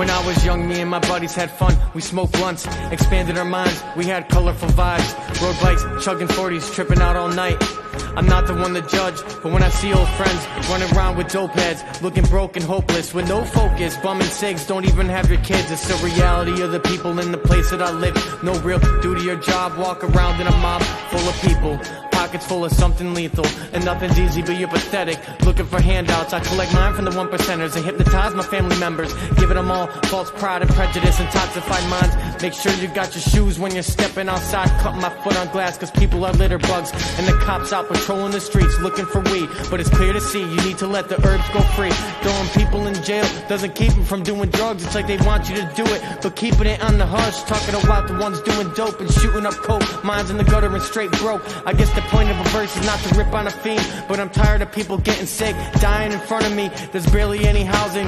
When I was young, me and my buddies had fun. We smoked blunts, expanded our minds. We had colorful vibes. Rode bikes, chugging 40s, tripping out all night. I'm not the one to judge, but when I see old friends running around with dope heads, looking broke and hopeless, with no focus, bumming cigs, don't even have your kids. It's the reality of the people in the place that I live. No real duty or job, walk around in a mob full of people. Pockets full of something lethal, and nothing's easy but you're pathetic. Looking for handouts, I collect mine from the 1%ers and hypnotize my family members, giving them all false pride and prejudice, intoxified minds. Make sure you got your shoes when you're stepping outside, cutting my foot on glass, cause people are litter bugs, and the cops out patrolling the streets looking for weed. But it's clear to see, you need to let the herbs go free. Throwing people in jail doesn't keep them from doing drugs. It's like they want you to do it, but keeping it on the hush. Talking about the ones doing dope and shooting up coke, minds in the gutter and straight broke. I guess the point of a verse is not to rip on a fiend, but I'm tired of people getting sick, dying in front of me. There's barely any housing,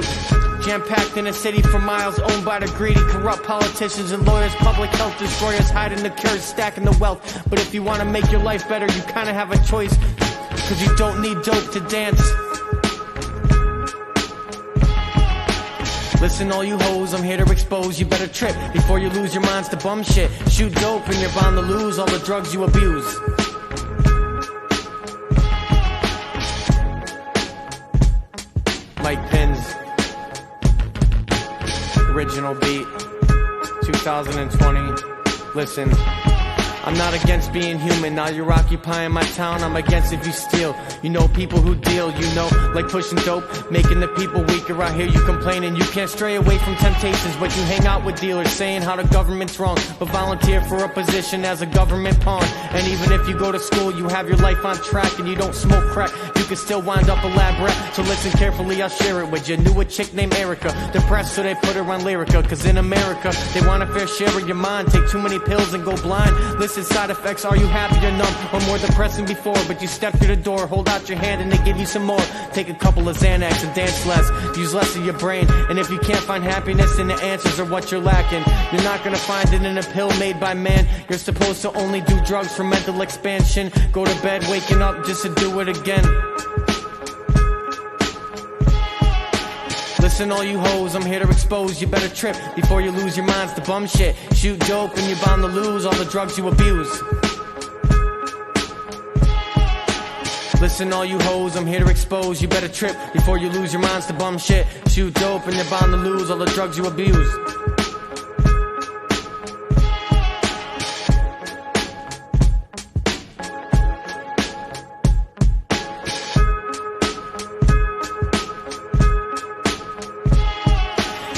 jam-packed in a city for miles, owned by the greedy, corrupt politicians and lawyers, public health destroyers, hiding the cures, stacking the wealth. But if you want to make your life better, you kind of have a choice, cause you don't need dope to dance. Listen, all you hoes, I'm here to expose. You better trip before you lose your minds to bum shit. Shoot dope and you're bound to lose all the drugs you abuse. Mike Pins, original beat, 2020. Listen, I'm not against being human. Now you're occupying my town, I'm against if you steal. You know people who deal, you know, like pushing dope, making the people weaker. I hear you complaining, you can't stray away from temptations, but you hang out with dealers saying how the government's wrong, but volunteer for a position as a government pawn. And even if you go to school, you have your life on track, and you don't smoke crack, you can still wind up a lab rat. So listen carefully, I'll share it with you. Knew a chick named Erica, depressed so they put her on Lyrica, cause in America they want a fair share of your mind. Take too many pills and go blind. Listen, side effects, are you happy or numb, or more depressing before? But you step through the door, hold out your hand and they give you some more. Take a couple of Xanax and dance less, use less of your brain. And if you can't find happiness, then the answers are what you're lacking. You're not gonna find it in a pill made by man. You're supposed to only do drugs for mental expansion. Go to bed waking up just to do it again. Listen, all you hoes, I'm here to expose. You better trip before you lose your minds to bum shit. Shoot dope and you're bound to lose all the drugs you abuse. Listen, all you hoes, I'm here to expose. You better trip before you lose your minds to bum shit. Shoot dope and you're bound to lose all the drugs you abuse.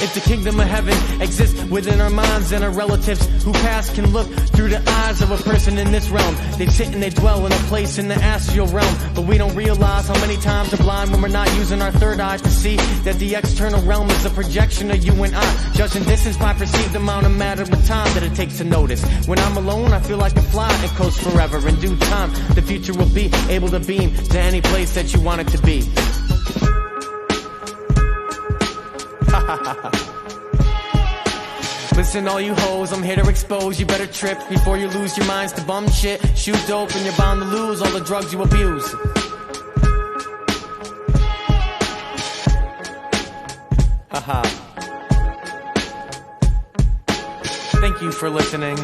If the kingdom of heaven exists within our minds, and our relatives who pass can look through the eyes of a person in this realm. They sit and they dwell in a place in the astral realm, but we don't realize how many times we're blind when we're not using our third eye to see that the external realm is a projection of you and I, judging distance by perceived amount of matter of time that it takes to notice. When I'm alone, I feel like a fly and coast forever. In due time, the future will be able to beam to any place that you want it to be. Listen, all you hoes, I'm here to expose. You better trip before you lose your minds to bum shit. Shoot dope and you're bound to lose all the drugs you abuse. Haha. Thank you for listening.